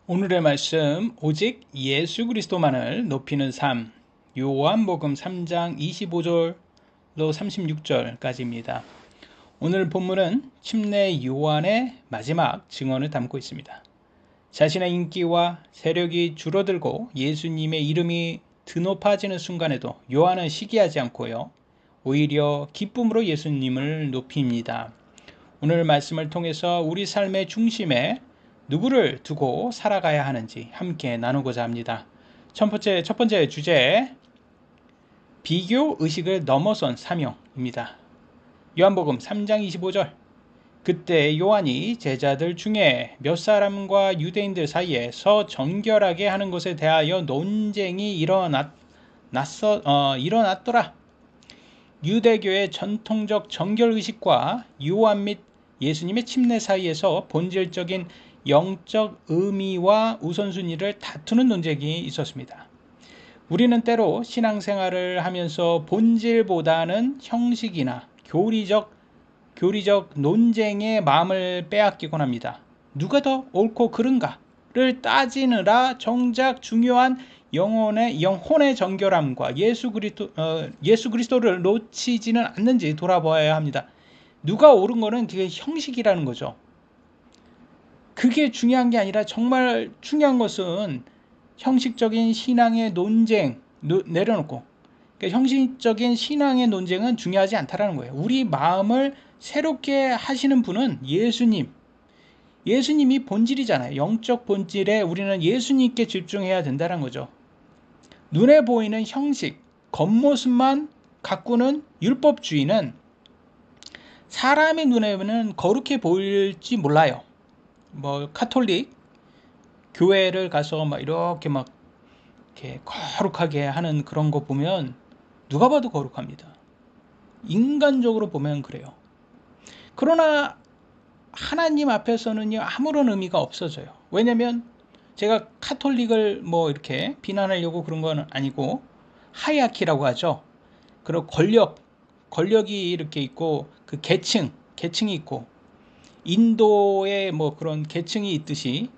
오늘의 말씀, 오직 예수 그리스도만을 높이는 삶. 요한복음 3장 25절로 36절까지입니다. 오늘 본문은 침례 요한의 마지막 증언을 담고 있습니다. 자신의 인기와 세력이 줄어들고 예수님의 이름이 드높아지는 순간에도 요한은 시기하지 않고요, 오히려 기쁨으로 예수님을 높입니다. 오늘 말씀을 통해서 우리 삶의 중심에 누구를 두고 살아가야 하는지 함께 나누고자 합니다. 첫 번째 주제, 비교 의식을 넘어선 사명입니다. 요한복음 3장 25절. 그때 요한이 제자들 중에 몇 사람과 유대인들 사이에서 정결하게 하는 것에 대하여 논쟁이 일어났더라. 유대교의 전통적 정결의식과 요한 및 예수님의 침례 사이에서 본질적인 영적 의미와 우선순위를 다투는 논쟁이 있었습니다. 우리는 때로 신앙생활을 하면서 본질보다는 형식이나 교리적 논쟁에 마음을 빼앗기곤 합니다. 누가 더 옳고 그른가를 따지느라 정작 중요한 영혼의 정결함과 예수 그리스도를 놓치지는 않는지 돌아보아야 합니다. 누가 옳은 거는 그게 형식이라는 거죠. 그게 중요한 게 아니라 정말 중요한 것은 형식적인 신앙의 논쟁 내려놓고, 그러니까 형식적인 신앙의 논쟁은 중요하지 않다라는 거예요. 우리 마음을 새롭게 하시는 분은 예수님이 본질이잖아요. 영적 본질에 우리는 예수님께 집중해야 된다는 거죠. 눈에 보이는 형식, 겉모습만 가꾸는 율법주의는 사람의 눈에는 거룩해 보일지 몰라요. 카톨릭 교회를 가서 이렇게 거룩하게 하는 그런 거 보면 누가 봐도 거룩합니다. 인간적으로 보면 그래요. 그러나 하나님 앞에서는요, 아무런 의미가 없어져요. 왜냐면 제가 카톨릭을 이렇게 비난하려고 그런 건 아니고, 하이아키라고 하죠. 그리고 권력이 이렇게 있고, 그 계층이 있고, 인도에 그런 계층이 있듯이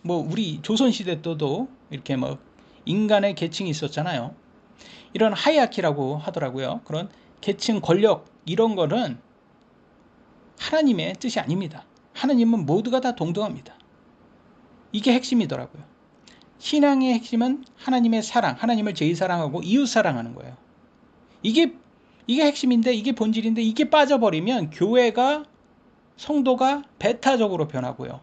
우리 조선시대 때도 이렇게 인간의 계층이 있었잖아요. 이런 하이아키라고 하더라고요. 그런 계층, 권력, 이런 거는 하나님의 뜻이 아닙니다. 하나님은 모두가 다 동등합니다. 이게 핵심이더라고요. 신앙의 핵심은 하나님의 사랑, 하나님을 제일 사랑하고 이웃 사랑하는 거예요. 이게 핵심인데, 이게 본질인데, 이게 빠져버리면 교회가, 성도가 배타적으로 변하고요,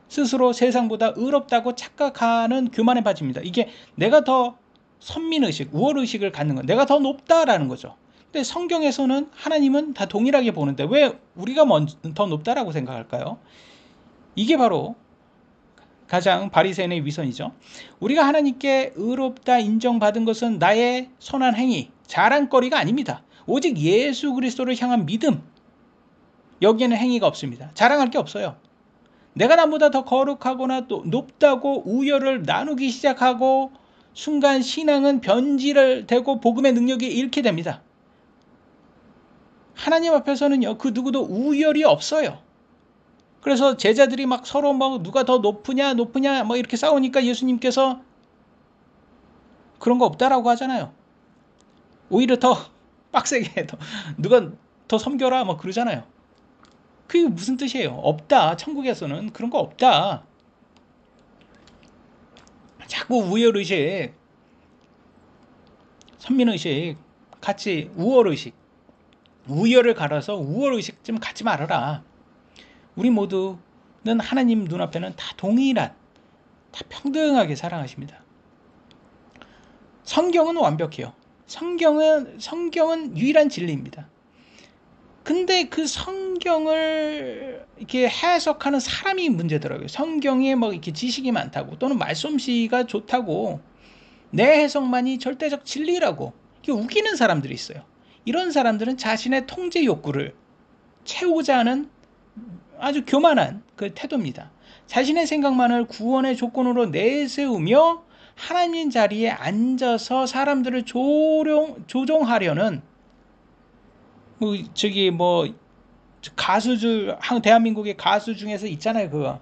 스스로 세상보다 의롭다고 착각하는 교만에 빠집니다. 이게 내가 더 선민의식, 우월의식을 갖는 건 내가 더 높다라는 거죠. 근데 성경에서는 하나님은 다 동일하게 보는데 왜 우리가 더 높다라고 생각할까요? 이게 바로 가장 바리새인의 위선이죠. 우리가 하나님께 의롭다 인정받은 것은 나의 선한 행위, 자랑거리가 아닙니다. 오직 예수 그리스도를 향한 믿음, 여기에는 행위가 없습니다. 자랑할 게 없어요. 내가 남보다 더 거룩하거나 또 높다고 우열을 나누기 시작하고 순간 신앙은 변질을 되고 복음의 능력이 잃게 됩니다. 하나님 앞에서는요, 그 누구도 우열이 없어요. 그래서 제자들이 서로 누가 더 높으냐 이렇게 싸우니까 예수님께서 그런 거 없다라고 하잖아요. 오히려 더 빡세게 누가 더 섬겨라 그러잖아요. 그게 무슨 뜻이에요? 없다. 천국에서는 그런 거 없다. 자꾸 우열의식, 선민의식, 같이 우열을 갈아서 우월의식 좀 갖지 말아라. 우리 모두는 하나님 눈앞에는 다 동일한, 다 평등하게 사랑하십니다. 성경은 완벽해요. 성경은 유일한 진리입니다. 근데 그 성경을 이렇게 해석하는 사람이 문제더라고요. 성경에 이렇게 지식이 많다고, 또는 말솜씨가 좋다고, 내 해석만이 절대적 진리라고 이렇게 우기는 사람들이 있어요. 이런 사람들은 자신의 통제 욕구를 채우고자 하는 아주 교만한 그 태도입니다. 자신의 생각만을 구원의 조건으로 내세우며 하나님 자리에 앉아서 사람들을 조종하려는 가수들, 대한민국의 가수 중에서 있잖아요. 그거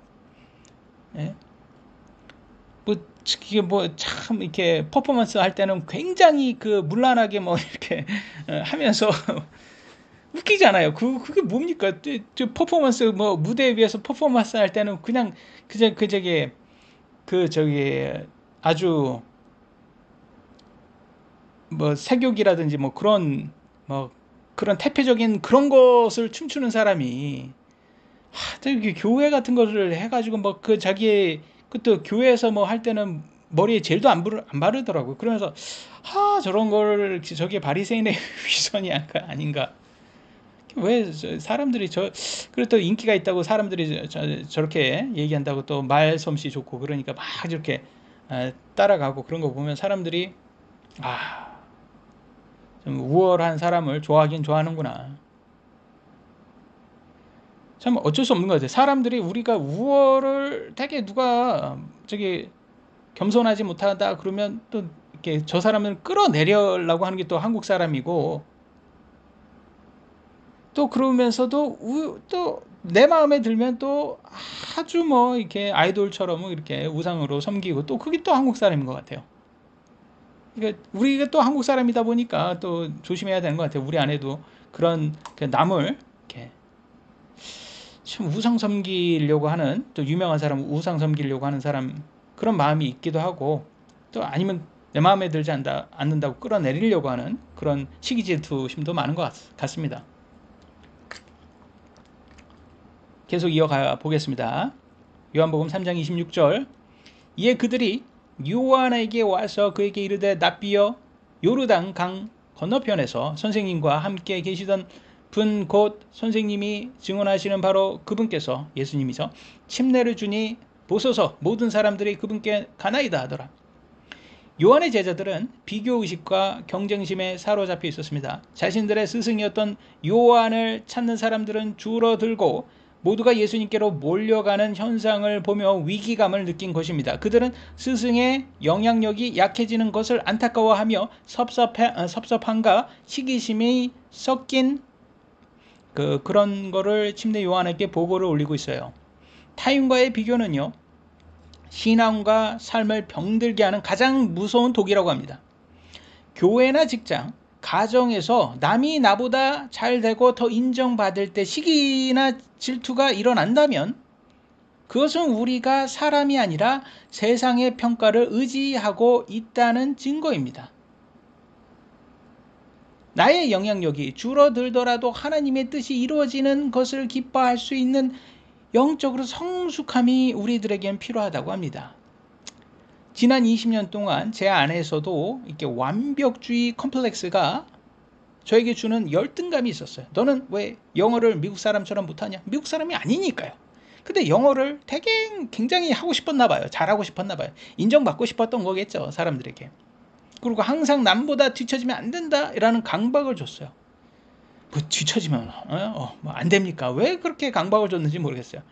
예? 뭐 이게 뭐 참 이렇게 퍼포먼스 할 때는 굉장히 그 문란하게 뭐 이렇게 하면서 웃기잖아요. 그게 뭡니까? 저 퍼포먼스 뭐 무대에 비해서 퍼포먼스 할 때는 그냥 그 저기 그 저기 아주 뭐 세욕이라든지 뭐 그런 태폐적인 그런 것을 춤추는 사람이 저기 교회 같은 거를 해가지고 뭐 그 자기 그또 교회에서 뭐 할 때는 머리에 젤도 안 바르더라고요. 그러면서 저런 걸 저게 바리새인의 위선이 아닌가. 왜 사람들이 그리고 또 인기가 있다고 사람들이 저렇게 얘기한다고 또 말솜씨 좋고 그러니까 막 이렇게 따라가고 그런 거 보면 사람들이 좀 우월한 사람을 좋아하긴 좋아하는구나. 참 어쩔 수 없는 것 같아요. 사람들이 우리가 우월을 되게 누가 저기 겸손하지 못하다 그러면 또 이렇게 저 사람을 끌어내려고 하는 게 또 한국 사람이고 또 그러면서도 또 내 마음에 들면 또 아주 뭐 이렇게 아이돌처럼 이렇게 우상으로 섬기고 또 그게 또 한국 사람인 것 같아요. 그러니까 우리가 또 한국 사람이다 보니까 또 조심해야 되는 것 같아요. 우리 안에도 그런 남을 이렇게 참 우상 섬기려고 하는 또 유명한 사람 우상 섬기려고 하는 사람 그런 마음이 있기도 하고 또 아니면 내 마음에 들지 않는다고 끌어내리려고 하는 그런 시기 질투심도 많은 것 같습니다. 계속 이어가 보겠습니다. 요한복음 3장 26절 이에 그들이 요한에게 와서 그에게 이르되 납비여 요르단 강 건너편에서 선생님과 함께 계시던 분 곧 선생님이 증언하시는 바로 그분께서 예수님이서 침례를 주니 보소서 모든 사람들이 그분께 가나이다 하더라. 요한의 제자들은 비교의식과 경쟁심에 사로잡혀 있었습니다. 자신들의 스승이었던 요한을 찾는 사람들은 줄어들고 모두가 예수님께로 몰려가는 현상을 보며 위기감을 느낀 것입니다. 그들은 스승의 영향력이 약해지는 것을 안타까워하며 섭섭함과 시기심이 섞인 그런 거를 침례 요한에게 보고를 올리고 있어요. 타인과의 비교는요, 신앙과 삶을 병들게 하는 가장 무서운 독이라고 합니다. 교회나 직장, 가정에서 남이 나보다 잘 되고 더 인정받을 때 시기나 질투가 일어난다면 그것은 우리가 사람이 아니라 세상의 평가를 의지하고 있다는 증거입니다. 나의 영향력이 줄어들더라도 하나님의 뜻이 이루어지는 것을 기뻐할 수 있는 영적으로 성숙함이 우리들에겐 필요하다고 합니다. 지난 20년 동안 제 안에서도 이렇게 완벽주의 컴플렉스가 저에게 주는 열등감이 있었어요. 너는 왜 영어를 미국 사람처럼 못하냐? 미국 사람이 아니니까요. 근데 영어를 되게 굉장히 하고 싶었나 봐요. 잘하고 싶었나 봐요. 인정받고 싶었던 거겠죠, 사람들에게. 그리고 항상 남보다 뒤처지면 안 된다라는 강박을 줬어요. 뭐 뒤처지면 뭐 안 됩니까? 왜 그렇게 강박을 줬는지 모르겠어요.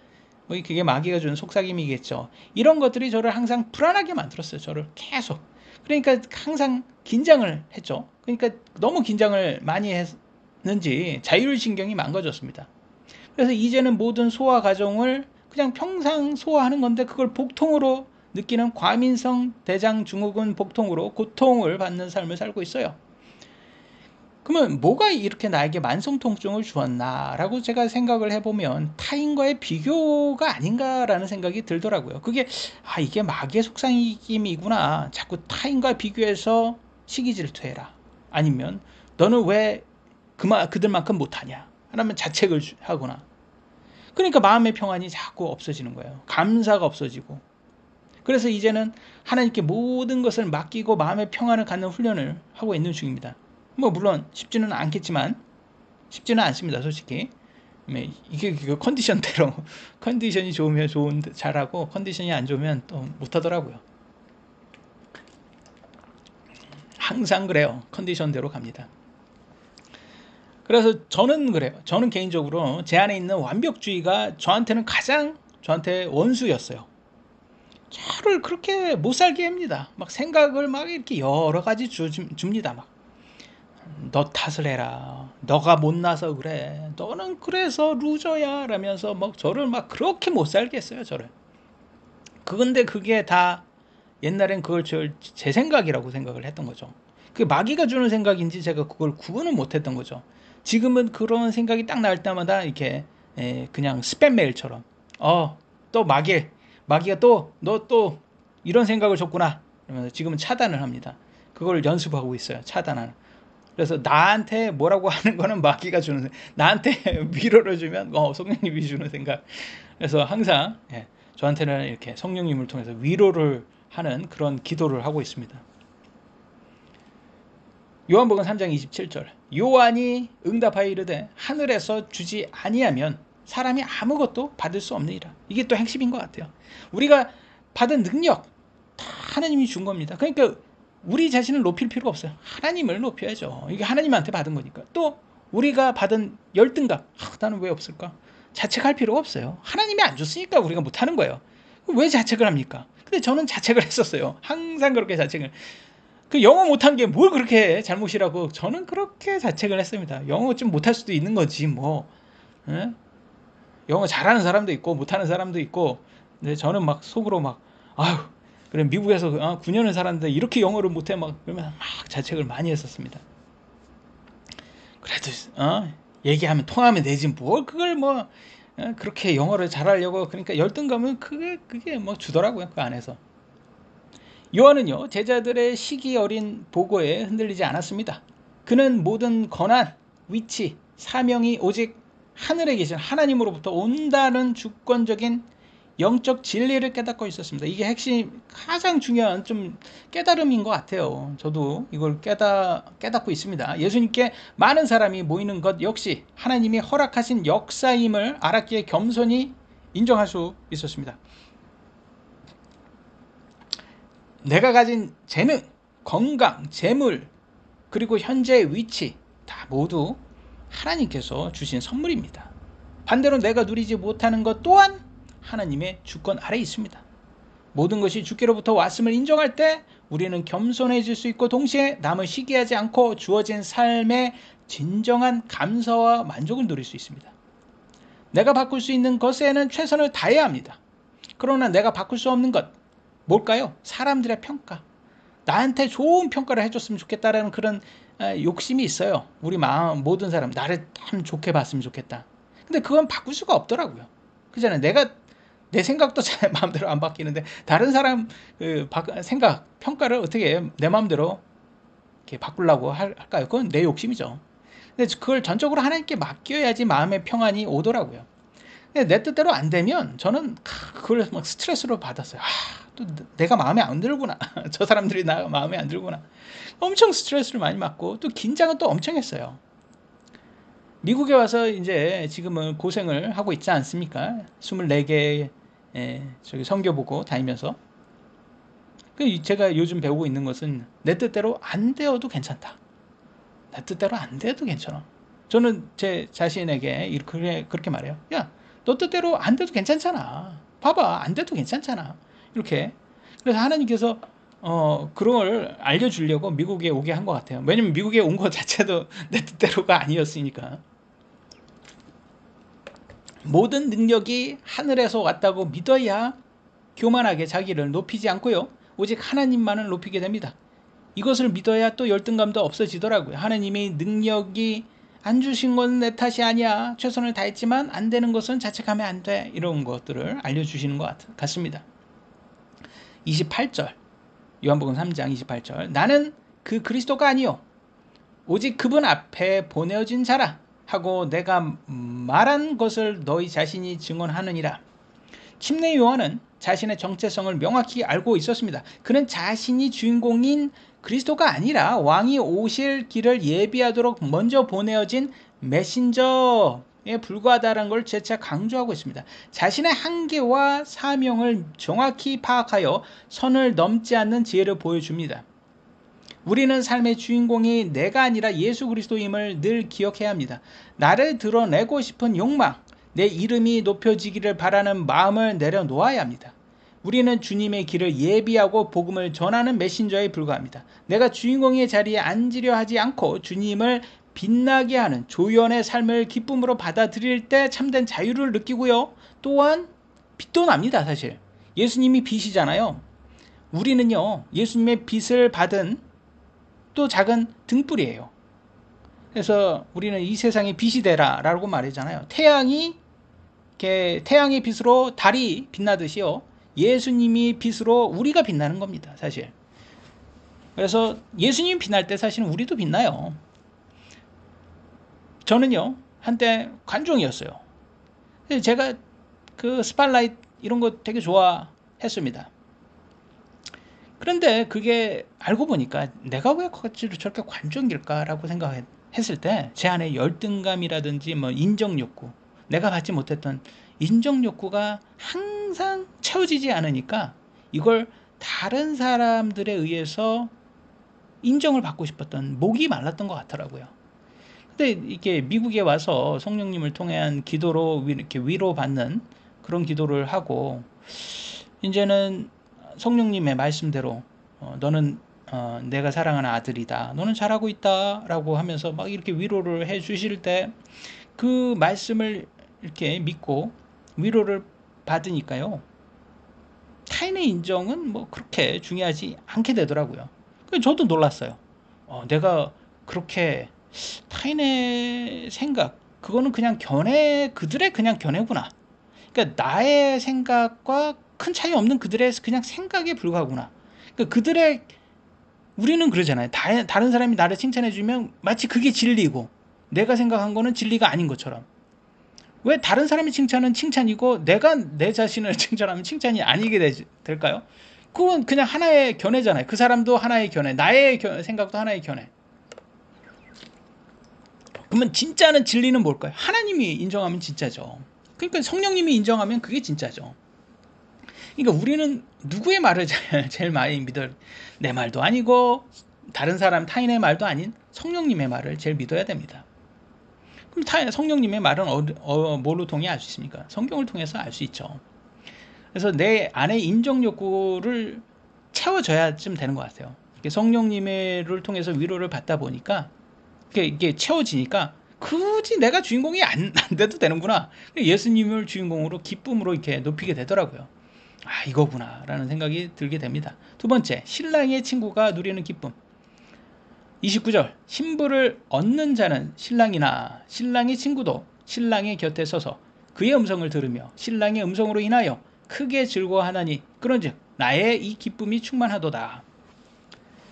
뭐 그게 마귀가 주는 속삭임이겠죠. 이런 것들이 저를 항상 불안하게 만들었어요. 저를 계속. 그러니까 항상 긴장을 했죠. 그러니까 너무 긴장을 많이 했는지 자율신경이 망가졌습니다. 그래서 이제는 모든 소화 과정을 그냥 평상 소화하는 건데 그걸 복통으로 느끼는 과민성 대장 증후군 복통으로 고통을 받는 삶을 살고 있어요. 그러면 뭐가 이렇게 나에게 만성통증을 주었나 라고 제가 생각을 해보면 타인과의 비교가 아닌가라는 생각이 들더라고요. 이게 마귀의 속삭임이구나. 자꾸 타인과 비교해서 시기질투해라. 아니면 너는 왜 그들만큼 못하냐. 하면 자책을 하거나. 그러니까 마음의 평안이 자꾸 없어지는 거예요. 감사가 없어지고. 그래서 이제는 하나님께 모든 것을 맡기고 마음의 평안을 갖는 훈련을 하고 있는 중입니다. 뭐 물론 쉽지는 않겠지만 쉽지는 않습니다. 솔직히 이게 컨디션대로 컨디션이 좋으면 잘하고 컨디션이 안 좋으면 또 못하더라고요. 항상 그래요. 컨디션대로 갑니다. 그래서 저는 그래요. 저는 개인적으로 제 안에 있는 완벽주의가 저한테 원수였어요. 저를 그렇게 못 살게 합니다. 막 생각을 막 이렇게 여러 가지 줍니다. 막 너 탓을 해라. 너가 못나서 그래. 너는 그래서 루저야. 라면서 막 저를 막 그렇게 못 살게 했어요. 저를. 근데 그게 다 옛날엔 그걸 제 생각이라고 생각을 했던 거죠. 그게 마귀가 주는 생각인지 제가 그걸 구분을 못했던 거죠. 지금은 그런 생각이 딱 날 때마다 이렇게 그냥 스팸 메일처럼 또 마귀가 또 너 또 이런 생각을 줬구나 이러면서 지금은 차단을 합니다. 그걸 연습하고 있어요. 차단하는. 그래서 나한테 뭐라고 하는 거는 마귀가 주는, 나한테 위로를 주면 성령님이 주는 생각. 그래서 항상 저한테는 이렇게 성령님을 통해서 위로를 하는 그런 기도를 하고 있습니다. 요한복음 3장 27절, 요한이 응답하여 이르되 하늘에서 주지 아니하면 사람이 아무것도 받을 수 없느니라. 이게 또 핵심인 것 같아요. 우리가 받은 능력 다 하나님이 준 겁니다. 그러니까 우리 자신을 높일 필요가 없어요. 하나님을 높여야죠. 이게 하나님한테 받은 거니까. 또 우리가 받은 열등감, 나는 왜 없을까? 자책할 필요가 없어요. 하나님이 안 줬으니까 우리가 못하는 거예요. 왜 자책을 합니까? 근데 저는 자책을 했었어요. 항상 그렇게 자책을. 그 영어 못한 게 뭘 그렇게 잘못이라고 저는 그렇게 자책을 했습니다. 영어 좀 못할 수도 있는 거지 뭐. 에? 영어 잘하는 사람도 있고 못하는 사람도 있고. 근데 저는 막 속으로 막 아유 그래 미국에서 9년을 살았는데 이렇게 영어를 못해 막 그러면 막 자책을 많이 했었습니다. 그래도 얘기하면 통하면 되지 뭘 그걸 뭐 그렇게 영어를 잘하려고. 그러니까 열등감은 그게 뭐 주더라고요. 그 안에서. 요한은요 제자들의 시기 어린 보고에 흔들리지 않았습니다. 그는 모든 권한, 위치, 사명이 오직 하늘에 계신 하나님으로부터 온다는 주권적인 영적 진리를 깨닫고 있었습니다. 이게 핵심 가장 중요한 좀 깨달음인 것 같아요. 저도 이걸 깨닫고 있습니다. 예수님께 많은 사람이 모이는 것 역시 하나님이 허락하신 역사임을 알았기에 겸손히 인정할 수 있었습니다. 내가 가진 재능, 건강, 재물, 그리고 현재의 위치 다 모두 하나님께서 주신 선물입니다. 반대로 내가 누리지 못하는 것 또한 하나님의 주권 아래에 있습니다. 모든 것이 주께로부터 왔음을 인정할 때 우리는 겸손해질 수 있고 동시에 남을 시기하지 않고 주어진 삶의 진정한 감사와 만족을 누릴 수 있습니다. 내가 바꿀 수 있는 것에는 최선을 다해야 합니다. 그러나 내가 바꿀 수 없는 것 뭘까요? 사람들의 평가. 나한테 좋은 평가를 해줬으면 좋겠다라는 그런 욕심이 있어요. 우리 모든 사람 나를 참 좋게 봤으면 좋겠다. 근데 그건 바꿀 수가 없더라고요. 그잖아요. 내 생각도 제 마음대로 안 바뀌는데 다른 사람 생각, 평가를 어떻게 내 마음대로 이렇게 바꾸려고 할까요? 그건 내 욕심이죠. 근데 그걸 전적으로 하나님께 맡겨야지 마음의 평안이 오더라고요. 근데 내 뜻대로 안 되면 저는 그걸 막 스트레스로 받았어요. 또 내가 마음에 안 들구나. 저 사람들이 나 마음에 안 들구나. 엄청 스트레스를 많이 받고 또 긴장은 또 엄청 했어요. 미국에 와서 이제 지금은 고생을 하고 있지 않습니까? 24개 저기 선교 보고 다니면서. 제가 요즘 배우고 있는 것은 내 뜻대로 안 되어도 괜찮다. 내 뜻대로 안 돼도 괜찮아. 저는 제 자신에게 그렇게 말해요. 야, 너 뜻대로 안 돼도 괜찮잖아. 봐봐, 안 돼도 괜찮잖아. 이렇게. 그래서 하나님께서 그런 걸 알려주려고 미국에 오게 한 것 같아요. 왜냐면 미국에 온 것 자체도 내 뜻대로가 아니었으니까. 모든 능력이 하늘에서 왔다고 믿어야 교만하게 자기를 높이지 않고요. 오직 하나님만을 높이게 됩니다. 이것을 믿어야 또 열등감도 없어지더라고요. 하나님이 능력이 안 주신 건 내 탓이 아니야. 최선을 다했지만 안 되는 것은 자책하면 안 돼. 이런 것들을 알려주시는 것 같습니다. 28절 요한복음 3장 28절 나는 그 그리스도가 아니요 오직 그분 앞에 보내어진 자라 하고 내가 말한 것을 너희 자신이 증언하느니라. 침례 요한은 자신의 정체성을 명확히 알고 있었습니다. 그는 자신이 주인공인 그리스도가 아니라 왕이 오실 길을 예비하도록 먼저 보내어진 메신저에 불과하다는 걸 재차 강조하고 있습니다. 자신의 한계와 사명을 정확히 파악하여 선을 넘지 않는 지혜를 보여줍니다. 우리는 삶의 주인공이 내가 아니라 예수 그리스도임을 늘 기억해야 합니다. 나를 드러내고 싶은 욕망, 내 이름이 높여지기를 바라는 마음을 내려놓아야 합니다. 우리는 주님의 길을 예비하고 복음을 전하는 메신저에 불과합니다. 내가 주인공의 자리에 앉으려 하지 않고 주님을 빛나게 하는 조연의 삶을 기쁨으로 받아들일 때 참된 자유를 느끼고요. 또한 빛도 납니다. 사실 예수님이 빛이잖아요. 우리는요, 예수님의 빛을 받은 또 작은 등불이에요. 그래서 우리는 이 세상에 빛이 되라 라고 말했잖아요. 태양의 빛으로 달이 빛나듯이요, 예수님이 빛으로 우리가 빛나는 겁니다, 사실. 그래서 예수님이 빛날 때 사실은 우리도 빛나요. 저는요, 한때 관종이었어요. 제가 그 스팟라이트 이런 거 되게 좋아했습니다. 그런데 그게 알고 보니까 내가 왜 저렇게 관종일까라고 생각했을 때, 제 안에 열등감이라든지 뭐 인정 욕구, 내가 받지 못했던 인정 욕구가 항상 채워지지 않으니까 이걸 다른 사람들에 의해서 인정을 받고 싶었던, 목이 말랐던 것 같더라고요. 근데 이렇게 미국에 와서 성령님을 통한 기도로 이렇게 위로받는 그런 기도를 하고, 이제는 성령님의 말씀대로 너는 내가 사랑하는 아들이다, 너는 잘하고 있다 라고 하면서 막 이렇게 위로를 해 주실 때, 그 말씀을 이렇게 믿고 위로를 받으니까요, 타인의 인정은 뭐 그렇게 중요하지 않게 되더라고요. 그래서 저도 놀랐어요. 내가 그렇게 타인의 생각, 그거는 그냥 견해, 그들의 그냥 견해구나. 그러니까 나의 생각과 큰 차이 없는 그들의 그냥 생각에 불과하구나. 그러니까 우리는 그러잖아요. 다른 사람이 나를 칭찬해주면 마치 그게 진리고, 내가 생각한 거는 진리가 아닌 것처럼. 왜 다른 사람이 칭찬은 칭찬이고 내가 내 자신을 칭찬하면 칭찬이 아니게 될까요? 그건 그냥 하나의 견해잖아요. 그 사람도 하나의 견해, 나의 생각도 하나의 견해. 그러면 진짜는, 진리는 뭘까요? 하나님이 인정하면 진짜죠. 그러니까 성령님이 인정하면 그게 진짜죠. 그러니까 우리는 누구의 말을 제일 많이 믿어요? 내 말도 아니고 다른 사람, 타인의 말도 아닌 성령님의 말을 제일 믿어야 됩니다. 그럼 성령님의 말은 뭘로 통해 알 수 있습니까? 성경을 통해서 알 수 있죠. 그래서 내 안에 인정 욕구를 채워져야쯤 되는 것 같아요. 성령님을 통해서 위로를 받다 보니까 이게 채워지니까 굳이 내가 주인공이 안 돼도 되는구나. 예수님을 주인공으로, 기쁨으로 이렇게 높이게 되더라고요. 아, 이거구나 라는 생각이 들게 됩니다. 두 번째, 신랑의 친구가 누리는 기쁨. 29절, 신부를 얻는 자는 신랑이나 신랑의 친구도 신랑의 곁에 서서 그의 음성을 들으며 신랑의 음성으로 인하여 크게 즐거워하나니 그런즉 나의 이 기쁨이 충만하도다.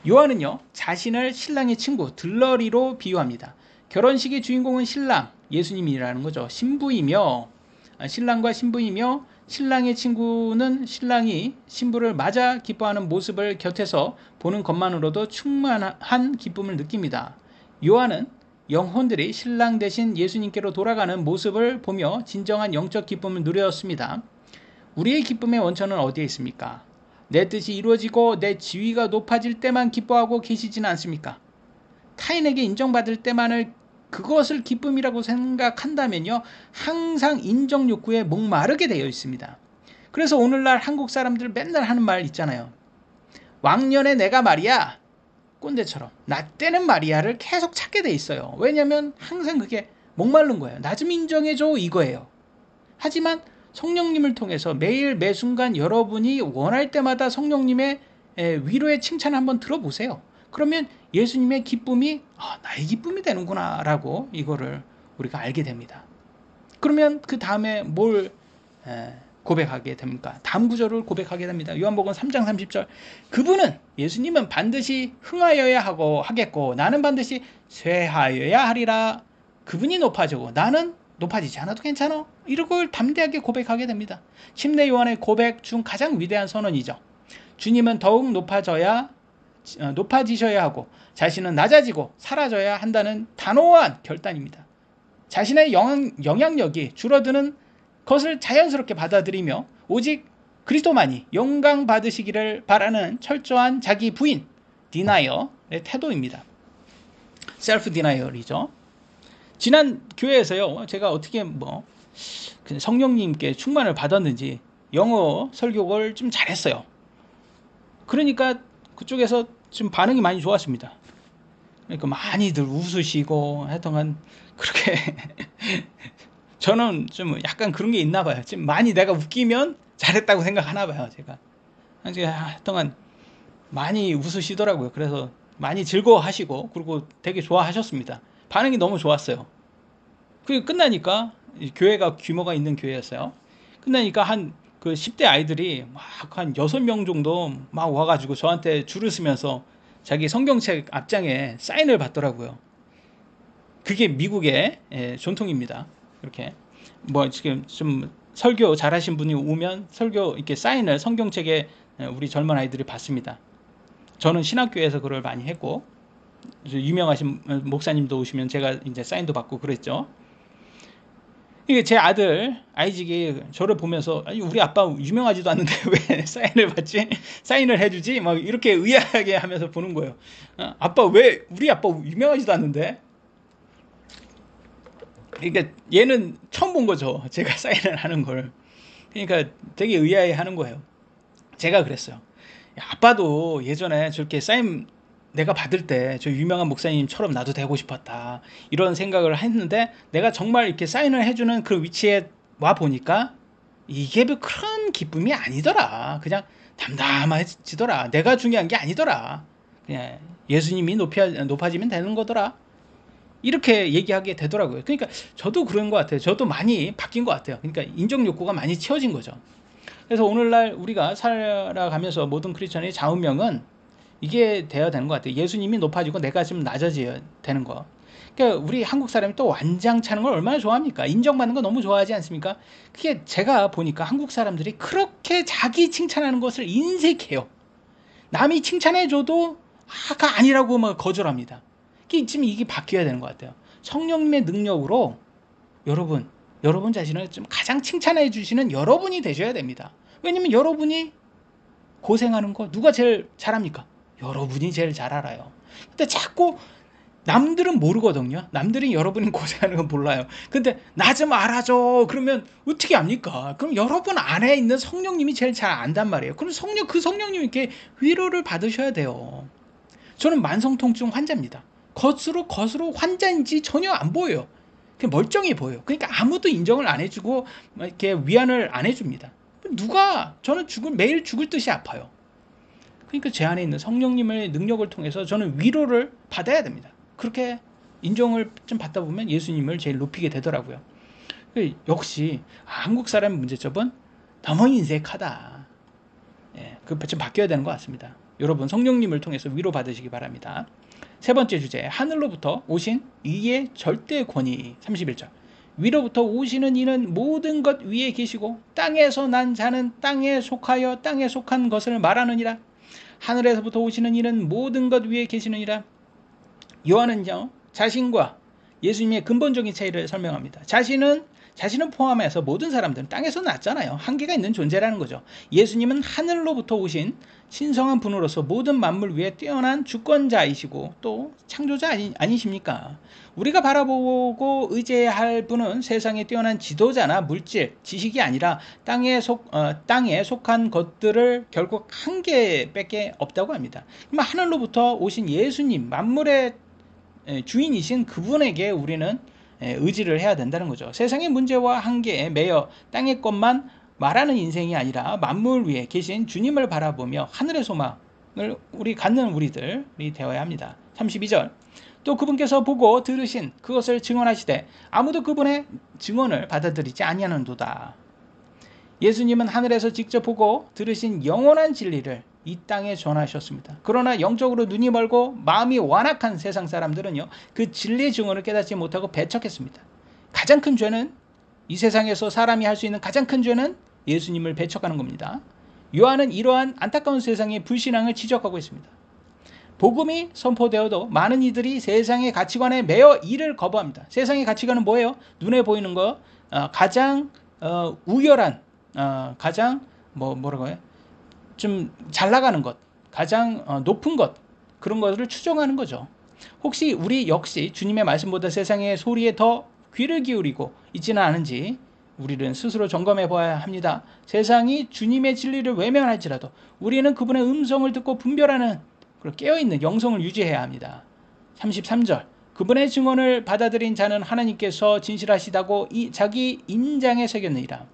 요한은요, 자신을 신랑의 친구 들러리로 비유합니다. 결혼식의 주인공은 신랑, 예수님이라는 거죠. 신랑과 신부이며, 신랑의 친구는 신랑이 신부를 맞아 기뻐하는 모습을 곁에서 보는 것만으로도 충만한 기쁨을 느낍니다. 요한은 영혼들이 신랑 대신 예수님께로 돌아가는 모습을 보며 진정한 영적 기쁨을 누렸습니다. 우리의 기쁨의 원천은 어디에 있습니까? 내 뜻이 이루어지고 내 지위가 높아질 때만 기뻐하고 계시지는 않습니까? 타인에게 인정받을 때만을 그것을 기쁨이라고 생각한다면요, 항상 인정 욕구에 목마르게 되어 있습니다. 그래서 오늘날 한국 사람들 맨날 하는 말 있잖아요. 왕년에 내가 말이야, 꼰대처럼 나 때는 말이야를 계속 찾게 돼 있어요. 왜냐하면 항상 그게 목마른 거예요. 나 좀 인정해줘, 이거예요. 하지만 성령님을 통해서 매일 매순간 여러분이 원할 때마다 성령님의 위로의 칭찬을 한번 들어보세요. 그러면 예수님의 기쁨이 나의 기쁨이 되는구나 라고 이거를 우리가 알게 됩니다. 그러면 그 다음에 뭘 고백하게 됩니까? 다음 구절을 고백하게 됩니다. 요한복음 3장 30절, 그분은, 예수님은 반드시 흥하여야 하겠고 나는 반드시 쇠하여야 하리라. 그분이 높아지고 나는 높아지지 않아도 괜찮아, 이걸 담대하게 고백하게 됩니다. 침례 요한의 고백 중 가장 위대한 선언이죠. 주님은 더욱 높아지셔야 하고 자신은 낮아지고 사라져야 한다는 단호한 결단입니다. 자신의 영향력이 줄어드는 것을 자연스럽게 받아들이며 오직 그리스도만이 영광 받으시기를 바라는 철저한 자기 부인, 디나이어의 태도입니다. 셀프 디나이얼이죠. 지난 교회에서요, 제가 어떻게 성령님께 충만을 받았는지 영어 설교를 좀 잘했어요. 그러니까 그쪽에서 좀 반응이 많이 좋았습니다. 그러니까 많이들 웃으시고 하여튼 그렇게 저는 좀 약간 그런 게 있나 봐요. 좀 많이 내가 웃기면 잘했다고 생각하나 봐요. 제가 하여튼간 많이 웃으시더라고요. 그래서 많이 즐거워하시고 그리고 되게 좋아하셨습니다. 반응이 너무 좋았어요. 그 끝나니까 교회가 규모가 있는 교회였어요. 끝나니까 한 그 10대 아이들이 막 한 6명 정도 막 와가지고 저한테 줄을 서면서 자기 성경책 앞장에 사인을 받더라고요. 그게 미국의 전통입니다. 이렇게 뭐 지금 좀 설교 잘하신 분이 오면 설교 이렇게 사인을 성경책에 우리 젊은 아이들이 받습니다. 저는 신학교에서 그걸 많이 했고 유명하신 목사님도 오시면 제가 이제 사인도 받고 그랬죠. 이게 제 아들 아이직이 저를 보면서 아니 우리 아빠 유명하지도 않는데 왜 사인을 받지? 사인을 해주지? 막 이렇게 의아하게 하면서 보는 거예요. 아빠 왜 우리 아빠 유명하지도 않는데? 그러니까 얘는 처음 본 거죠. 제가 사인을 하는 걸. 그러니까 되게 의아해 하는 거예요. 제가 그랬어요. 야, 아빠도 예전에 저렇게 사인 내가 받을 때 저 유명한 목사님처럼 나도 되고 싶었다. 이런 생각을 했는데 내가 정말 이렇게 사인을 해주는 그 위치에 와 보니까 이게 뭐 큰 기쁨이 아니더라. 그냥 담담해지더라. 내가 중요한 게 아니더라. 그냥 예수님이 높아지면 되는 거더라. 이렇게 얘기하게 되더라고요. 그러니까 저도 그런 것 같아요. 저도 많이 바뀐 것 같아요. 그러니까 인정 욕구가 많이 채워진 거죠. 그래서 오늘날 우리가 살아가면서 모든 크리스천의 좌우명은 이게 돼야 되는 것 같아요. 예수님이 높아지고 내가 좀 낮아져야 되는 거. 그러니까 우리 한국 사람이 또 완장차는 걸 얼마나 좋아합니까? 인정받는 거 너무 좋아하지 않습니까? 그게 제가 보니까 한국 사람들이 그렇게 자기 칭찬하는 것을 인색해요. 남이 칭찬해줘도 아가 아니라고 막 거절합니다. 지금 이게 바뀌어야 되는 것 같아요. 성령님의 능력으로 여러분 자신을 좀 가장 칭찬해 주시는 여러분이 되셔야 됩니다. 왜냐면 여러분이 고생하는 거 누가 제일 잘합니까? 여러분이 제일 잘 알아요. 근데 자꾸 남들은 모르거든요. 남들이 여러분이 고생하는 건 몰라요. 근데 나 좀 알아줘. 그러면 어떻게 압니까? 그럼 여러분 안에 있는 성령님이 제일 잘 안단 말이에요. 그럼 그 성령님께 위로를 받으셔야 돼요. 저는 만성통증 환자입니다. 겉으로 환자인지 전혀 안 보여요. 그냥 멀쩡해 보여요. 그러니까 아무도 인정을 안 해주고 이렇게 위안을 안 해줍니다. 저는 매일 죽을 듯이 아파요. 그러니까 제 안에 있는 성령님의 능력을 통해서 저는 위로를 받아야 됩니다. 그렇게 인정을 좀 받다 보면 예수님을 제일 높이게 되더라고요. 역시 한국 사람의 문제점은 너무 인색하다. 그거 좀 바뀌어야 되는 것 같습니다. 여러분 성령님을 통해서 위로 받으시기 바랍니다. 세 번째 주제, 하늘로부터 오신 이의 절대 권위. 31절. 위로부터 오시는 이는 모든 것 위에 계시고 땅에서 난 자는 땅에 속하여 땅에 속한 것을 말하느니라. 하늘에서부터 오시는 이는 모든 것 위에 계시느니라. 요한은요, 자신과 예수님의 근본적인 차이를 설명합니다. 자신은 포함해서 모든 사람들은 땅에서 났잖아요. 한계가 있는 존재라는 거죠. 예수님은 하늘로부터 오신 신성한 분으로서 모든 만물 위에 뛰어난 주권자이시고 또 창조자 아니십니까? 우리가 바라보고 의지해야 할 분은 세상에 뛰어난 지도자나 물질, 지식이 아니라 땅에 속한 것들을 결국 한계밖에 없다고 합니다. 그럼 하늘로부터 오신 예수님, 만물의 주인이신 그분에게 우리는 의지를 해야 된다는 거죠. 세상의 문제와 한계에 매여 땅의 것만 말하는 인생이 아니라 만물 위에 계신 주님을 바라보며 하늘의 소망을 갖는 우리들이 되어야 합니다. 32절. 또 그분께서 보고 들으신 그것을 증언하시되 아무도 그분의 증언을 받아들이지 아니하는도다. 예수님은 하늘에서 직접 보고 들으신 영원한 진리를 이 땅에 전하셨습니다. 그러나 영적으로 눈이 멀고 마음이 완악한 세상 사람들은요, 그 진리의 증언을 깨닫지 못하고 배척했습니다. 가장 큰 죄는, 이 세상에서 사람이 할 수 있는 가장 큰 죄는 예수님을 배척하는 겁니다. 요한은 이러한 안타까운 세상의 불신앙을 지적하고 있습니다. 복음이 선포되어도 많은 이들이 세상의 가치관에 매여 이를 거부합니다. 세상의 가치관은 뭐예요? 눈에 보이는 거, 가장 우열한, 가장 뭐라고 해요? 좀 잘 나가는 것, 가장 높은 것, 그런 것을 추종하는 거죠. 혹시 우리 역시 주님의 말씀보다 세상의 소리에 더 귀를 기울이고 있지는 않은지 우리는 스스로 점검해 봐야 합니다. 세상이 주님의 진리를 외면할지라도 우리는 그분의 음성을 듣고 분별하는 깨어있는 영성을 유지해야 합니다. 33절. 그분의 증언을 받아들인 자는 하나님께서 진실하시다고 자기 인장에 새겼느니라.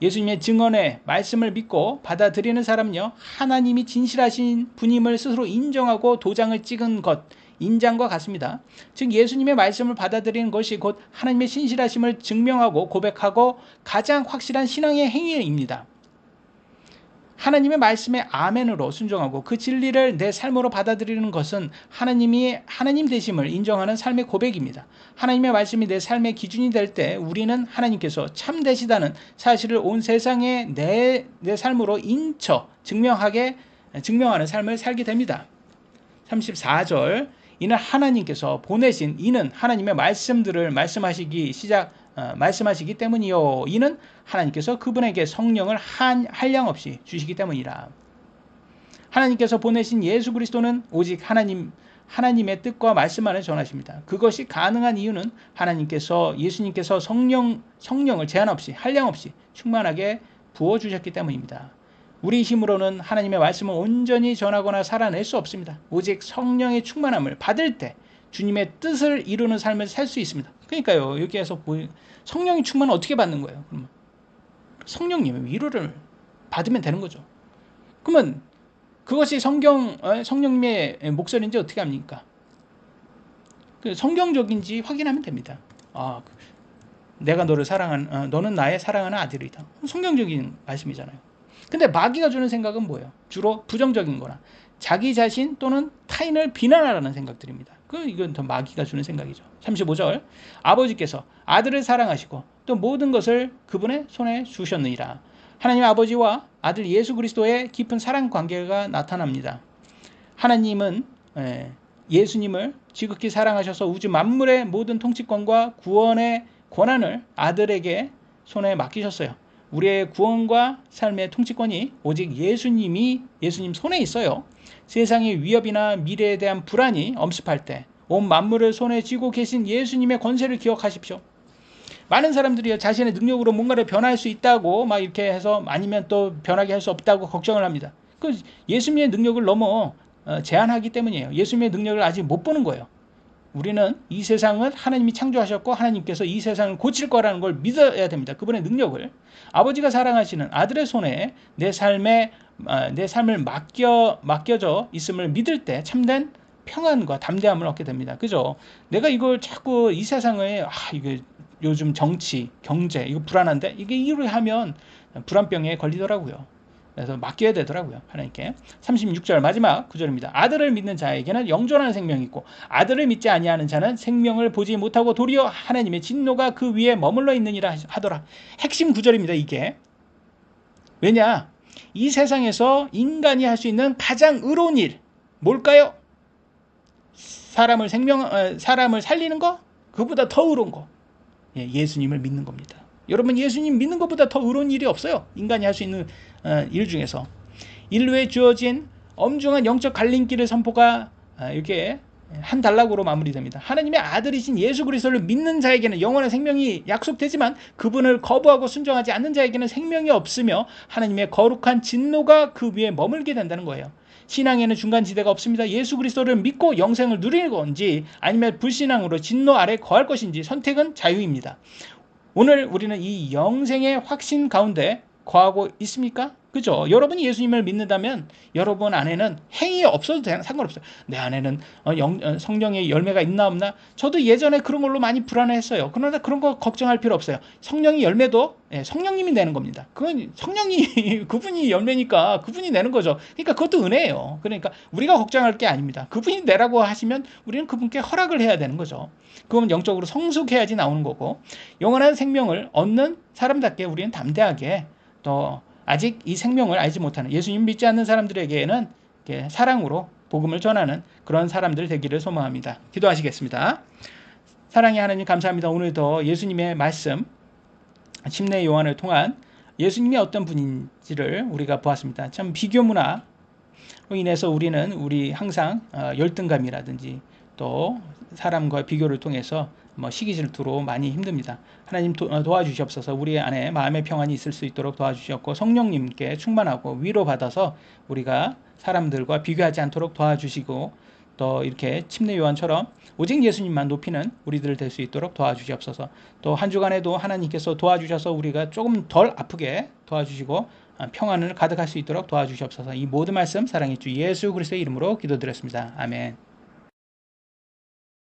예수님의 증언에 말씀을 믿고 받아들이는 사람은요, 하나님이 진실하신 분임을 스스로 인정하고 도장을 찍은 것, 인장과 같습니다. 즉 예수님의 말씀을 받아들이는 것이 곧 하나님의 신실하심을 증명하고 고백하고 가장 확실한 신앙의 행위입니다. 하나님의 말씀에 아멘으로 순종하고 그 진리를 내 삶으로 받아들이는 것은 하나님이 하나님 되심을 인정하는 삶의 고백입니다. 하나님의 말씀이 내 삶의 기준이 될 때 우리는 하나님께서 참 되시다는 사실을 온 세상에 내 삶으로 인쳐 증명하는 삶을 살게 됩니다. 34절 이는 하나님께서 보내신 이는 하나님의 말씀들을 말씀하시기 때문이요. 이는 하나님께서 그분에게 성령을 한량없이 주시기 때문이라. 하나님께서 보내신 예수 그리스도는 오직 하나님의 뜻과 말씀만을 전하십니다. 그것이 가능한 이유는 예수님께서 성령을 제한 없이 한량없이 충만하게 부어주셨기 때문입니다. 우리 힘으로는 하나님의 말씀을 온전히 전하거나 살아낼 수 없습니다. 오직 성령의 충만함을 받을 때 주님의 뜻을 이루는 삶을 살 수 있습니다. 그러니까요, 여기에서 성령의 충만은 어떻게 받는 거예요? 그러면 성령님의 위로를 받으면 되는 거죠. 그러면 그것이 성령님의 목소리인지 어떻게 합니까? 성경적인지 확인하면 됩니다. 내가 너를 너는 나의 사랑하는 아들이다. 성경적인 말씀이잖아요. 근데 마귀가 주는 생각은 뭐예요? 주로 부정적인 거나 자기 자신 또는 타인을 비난하라는 생각들입니다. 이건 더 마귀가 주는 생각이죠. 35절 아버지께서 아들을 사랑하시고 또 모든 것을 그분의 손에 주셨느니라. 하나님 아버지와 아들 예수 그리스도의 깊은 사랑 관계가 나타납니다. 하나님은 예수님을 지극히 사랑하셔서 우주 만물의 모든 통치권과 구원의 권한을 아들에게 손에 맡기셨어요. 우리의 구원과 삶의 통치권이 오직 예수님 손에 있어요. 세상의 위협이나 미래에 대한 불안이 엄습할 때 온 만물을 손에 쥐고 계신 예수님의 권세를 기억하십시오. 많은 사람들이 자신의 능력으로 뭔가를 변할 수 있다고 막 이렇게 해서 아니면 또 변하게 할 수 없다고 걱정을 합니다. 예수님의 능력을 너무 제한하기 때문이에요. 예수님의 능력을 아직 못 보는 거예요. 우리는 이 세상을 하나님이 창조하셨고 하나님께서 이 세상을 고칠 거라는 걸 믿어야 됩니다. 그분의 능력을. 아버지가 사랑하시는 아들의 손에 내 삶을 맡겨져 있음을 믿을 때 참된 평안과 담대함을 얻게 됩니다. 그죠? 내가 이걸 자꾸 이 세상에 이게 요즘 정치, 경제 이거 불안한데 이게 이렇게 하면 불안병에 걸리더라고요. 그래서 맡겨야 되더라고요. 하나님께. 36절 마지막 구절입니다. 아들을 믿는 자에게는 영존하는 생명이 있고 아들을 믿지 아니하는 자는 생명을 보지 못하고 도리어 하나님의 진노가 그 위에 머물러 있느니라 하더라. 핵심 구절입니다. 이게. 왜냐? 이 세상에서 인간이 할 수 있는 가장 의로운 일 뭘까요? 사람을 살리는 거? 그보다 더 의로운 거. 예수님을 믿는 겁니다. 여러분 예수님 믿는 것보다 더 의로운 일이 없어요. 인간이 할 수 있는 일 중에서. 인류에 주어진 엄중한 영적 갈림길의 선포가 이렇게 한 단락으로 마무리됩니다. 하나님의 아들이신 예수 그리스도를 믿는 자에게는 영원한 생명이 약속되지만 그분을 거부하고 순종하지 않는 자에게는 생명이 없으며 하나님의 거룩한 진노가 그 위에 머물게 된다는 거예요. 신앙에는 중간지대가 없습니다. 예수 그리스도를 믿고 영생을 누릴 건지 아니면 불신앙으로 진노 아래 거할 것인지 선택은 자유입니다. 오늘 우리는 이 영생의 확신 가운데 거하고 있습니까? 그죠? 여러분이 예수님을 믿는다면 여러분 안에는 행위 없어도 상관없어요. 내 안에는 성령의 열매가 있나 없나? 저도 예전에 그런 걸로 많이 불안해했어요. 그러나 그런 거 걱정할 필요 없어요. 성령의 열매도 성령님이 내는 겁니다. 그건 성령이 그분이 열매니까 그분이 내는 거죠. 그러니까 그것도 은혜예요. 그러니까 우리가 걱정할 게 아닙니다. 그분이 내라고 하시면 우리는 그분께 허락을 해야 되는 거죠. 그건 영적으로 성숙해야지 나오는 거고 영원한 생명을 얻는 사람답게 우리는 담대하게 또 아직 이 생명을 알지 못하는 예수님 믿지 않는 사람들에게는 사랑으로 복음을 전하는 그런 사람들 되기를 소망합니다. 기도하시겠습니다. 사랑의 하나님 감사합니다. 오늘도 예수님의 말씀 침례 요한을 통한 예수님이 어떤 분인지를 우리가 보았습니다. 참 비교 문화로 인해서 우리 항상 열등감이라든지 또 사람과 비교를 통해서 시기 질투로 많이 힘듭니다. 하나님 도와주시옵소서. 우리 안에 마음의 평안이 있을 수 있도록 도와주시옵고 성령님께 충만하고 위로받아서 우리가 사람들과 비교하지 않도록 도와주시고 또 이렇게 침례 요한처럼 오직 예수님만 높이는 우리들 될 수 있도록 도와주시옵소서. 또 한 주간에도 하나님께서 도와주셔서 우리가 조금 덜 아프게 도와주시고 평안을 가득할 수 있도록 도와주시옵소서. 이 모든 말씀 사랑의 주 예수 그리스도의 이름으로 기도드렸습니다. 아멘.